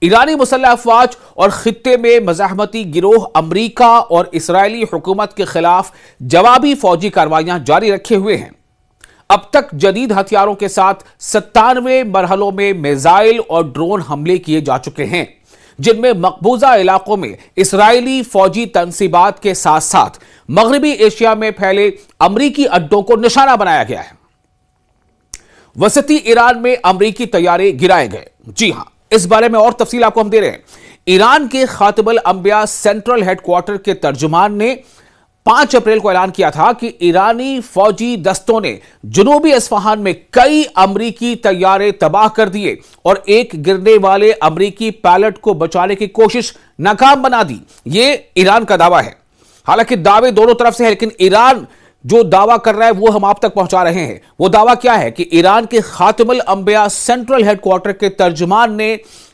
ईरानी मुसल्लह अफवाज और खित्ते में मज़ाहमती गिरोह अमरीका और इसराइली हुकूमत के खिलाफ जवाबी फौजी कार्रवाइयां जारी रखे हुए हैं। अब तक जदीद हथियारों के साथ 97 मरहलों में मिसाइल और ड्रोन हमले किए जा चुके हैं, जिनमें मकबूजा इलाकों में इसराइली फौजी तंसीबात के साथ साथ मगरबी एशिया में फैले अमरीकी अड्डों को निशाना बनाया गया है। वसती ईरान में अमरीकी तैयारे गिराए गए। जी हां, इस बारे में और तफसील आपको हम दे रहे हैं। ईरान के खातिबुल अंबिया सेंट्रल हेडक्वार्टर के तर्जुमान ने 5 अप्रैल को ऐलान किया था कि ईरानी फौजी दस्तों ने जुनूबी अस्फहान में कई अमरीकी तैयारे तबाह कर दिए और एक गिरने वाले अमरीकी पायलट को बचाने की कोशिश नाकाम बना दी। यह ईरान का दावा है। हालांकि दावे दोनों तरफ से है, लेकिन ईरान जो दावा कर रहा है वो हम आप तक पहुंचा रहे हैं। वो दावा क्या है कि ईरान के खातिमुल अंबिया सेंट्रल हेडक्वार्टर के तर्जुमान ने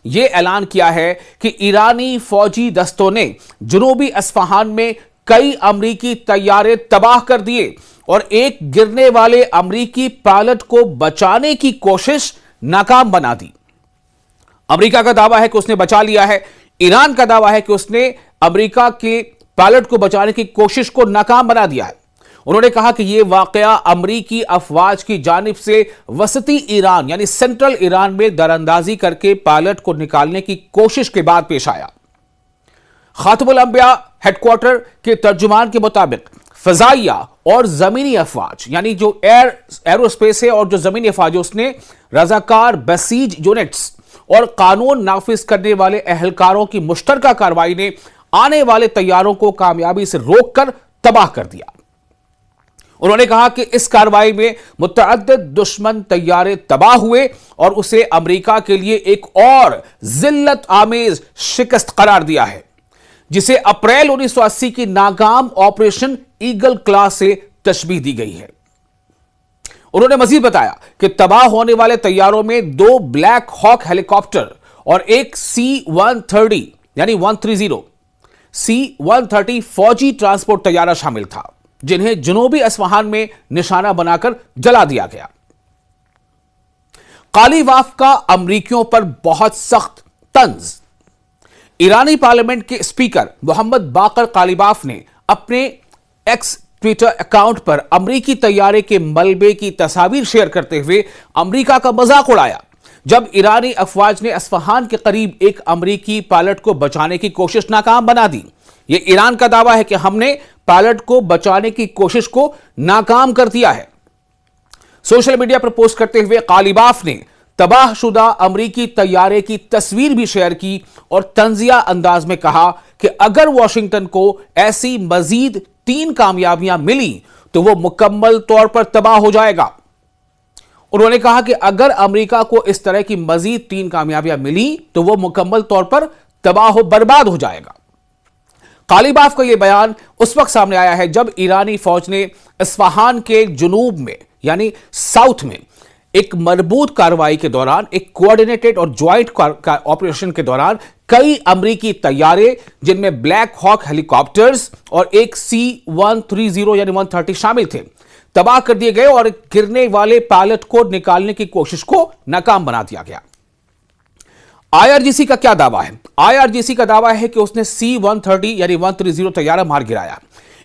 यह ऐलान किया है कि ईरानी फौजी दस्तों ने जुनूबी अस्फहान में कई अमरीकी तैयारे तबाह कर दिए और एक गिरने वाले अमरीकी पायलट को बचाने की कोशिश नाकाम बना दी। अमरीका का दावा है कि उसने बचा लिया है। ईरान का दावा है कि उसने अमरीका के पायलट को बचाने की कोशिश को नाकाम बना दिया है। उन्होंने कहा कि यह वाकया अमरीकी अफवाज की जानिब से वसती ईरान यानी सेंट्रल ईरान में दरअंदाजी करके पायलट को निकालने की कोशिश के बाद पेश आया। खातिबुल अंबिया हेडक्वार्टर के तर्जुमान के मुताबिक फजाइया और जमीनी अफवाज यानी जो एरोस्पेस है और जो जमीनी अफवाज है, उसने रजाकार बसीज यूनिट्स और कानून नाफिज करने वाले अहलकारों की मुश्तरका कार्रवाई ने आने वाले तैयारों को कामयाबी से रोककर तबाह कर दिया। उन्होंने कहा कि इस कार्रवाई में मुतअद्दिद दुश्मन तैयारे तबाह हुए और उसे अमेरिका के लिए एक और जिल्लत आमेज शिकस्त करार दिया है, जिसे अप्रैल 1980 की नाकाम ऑपरेशन ईगल क्लास से तशबीह दी गई है। उन्होंने मजीद बताया कि तबाह होने वाले तैयारों में 2 ब्लैक हॉक हेलीकॉप्टर और एक C-130 यानी 130 C-130 फौजी ट्रांसपोर्ट तैयारा शामिल था, जिन्हें जुनूबी अस्फहान में निशाना बनाकर जला दिया गया। कालीबाफ का अमरीकियों पर बहुत सख्त तंज। ईरानी पार्लियामेंट के स्पीकर मोहम्मद बाकर कालीबाफ ने अपने एक्स ट्विटर अकाउंट पर अमरीकी तैयारे के मलबे की तस्वीर शेयर करते हुए अमरीका का मजाक उड़ाया, जब ईरानी अफवाज ने अस्फहान के करीब एक अमरीकी पायलट को बचाने की कोशिश नाकाम बना दी। यह ईरान का दावा है कि हमने पायलट को बचाने की कोशिश को नाकाम कर दिया है। सोशल मीडिया पर पोस्ट करते हुए कालीबाफ ने तबाहशुदा अमरीकी तैयारे की तस्वीर भी शेयर की और तंजिया अंदाज में कहा कि अगर वॉशिंगटन को ऐसी मजीद 3 कामयाबियां मिली तो वो मुकम्मल तौर पर तबाह हो जाएगा। उन्होंने कहा कि अगर अमेरिका को इस तरह की मजीद 3 कामयाबियां मिली तो वो मुकम्मल तौर पर तबाह बर्बाद हो जाएगा। कालीबाफ का यह बयान उस वक्त सामने आया है जब ईरानी फौज ने इस्फहान के जुनूब में यानी साउथ में एक मजबूत कार्रवाई के दौरान, एक कोऑर्डिनेटेड और ज्वाइंट ऑपरेशन के दौरान कई अमरीकी तैयारे, जिनमें ब्लैक हॉक हेलीकॉप्टर्स और एक C-130 यानी 130 शामिल थे, तबाह कर दिए गए और गिरने वाले पायलट को निकालने की कोशिश को नाकाम बना दिया गया। IRGC का क्या दावा है? IRGC का दावा है कि उसने C-130 यानी 130 तैयारा मार गिराया।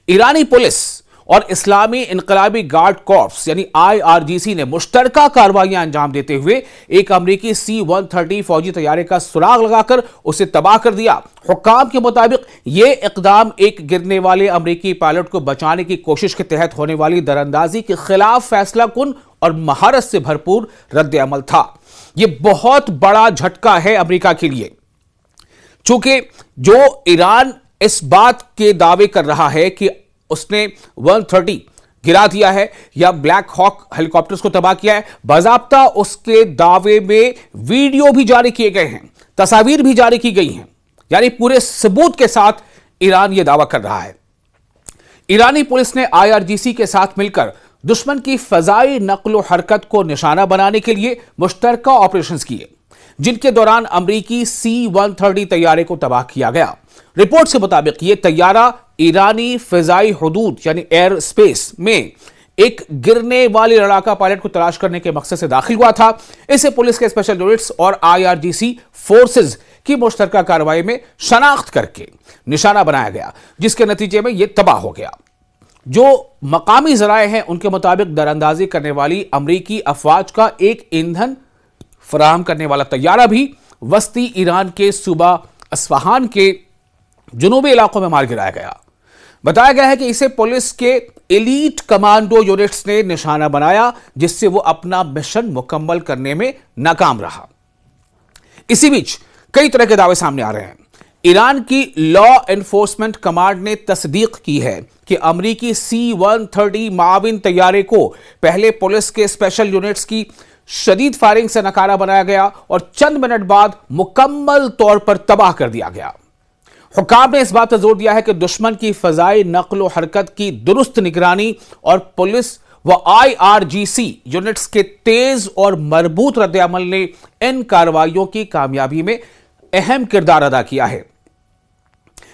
ईरानी पुलिस और इस्लामी इनकलाबी गार्ड कॉर्प्स यानी IRGC ने मुश्तरका कार्रवाइयां अंजाम देते हुए एक अमरीकी C-130 फौजी तैयारे का सुराग लगाकर उसे तबाह कर दिया। हुक्काम के मुताबिक यह इकदाम एक गिरने वाले अमरीकी पायलट को बचाने की कोशिश के तहत होने वाली दरअंदाजी के खिलाफ फैसला कुन और महारत से भरपूर रद्द अमल था। यह बहुत बड़ा झटका है अमेरिका के लिए, चूंकि जो ईरान इस बात के दावे कर रहा है कि उसने 130 गिरा दिया है या ब्लैक हॉक हेलीकॉप्टर्स को तबाह किया है, बाज़ाब्ता उसके दावे में वीडियो भी जारी किए गए हैं, तस्वीर भी जारी की गई हैं, यानी पूरे सबूत के साथ ईरान यह दावा कर रहा है। ईरानी पुलिस ने IRGC के साथ मिलकर दुश्मन की फजाई नक्ल हरकत को निशाना बनाने के लिए मुश्तरका ऑपरेशंस किए, जिनके दौरान अमरीकी C-130 तैयारे को तबाह किया गया। रिपोर्ट के मुताबिक यह तैयारा ईरानी फिजाई हुदूद यानी एयर स्पेस में एक गिरने वाली लड़ाका पायलट को तलाश करने के मकसद से दाखिल हुआ था। इसे पुलिस के स्पेशल यूनिट्स और IRGC फोर्सेस की मुश्तरका कार्रवाई में शनाख्त करके निशाना बनाया गया, जिसके नतीजे में यह तबाह हो गया। जो मकामी जराए हैं उनके मुताबिक दरअंदाजी करने वाली अमरीकी अफवाज का एक ईंधन फराहम करने वाला तैयारा भी वस्ती ईरान के सूबा अस्फहान के जुनूबी इलाकों में मार गिराया गया। बताया गया है कि इसे पुलिस के एलीट कमांडो यूनिट्स ने निशाना बनाया, जिससे वो अपना मिशन मुकम्मल करने में नाकाम रहा। इसी बीच कई तरह के दावे सामने आ रहे हैं। ईरान की लॉ एनफोर्समेंट कमांड ने तस्दीक की है कि अमरीकी C-130 माविन तैयारे को पहले पुलिस के स्पेशल यूनिट्स की शदीद फायरिंग से नकारा बनाया गया और चंद मिनट बाद मुकम्मल तौर पर तबाह कर दिया गया। हुक्काम ने इस बात पर जोर दिया है कि दुश्मन की फजाई नक्ल हरकत की दुरुस्त निगरानी और पुलिस व IRGC यूनिट्स के तेज और मरबूत रद्द अमल ने इन कार्रवाइयों की कामयाबी में अहम किरदार अदा किया है।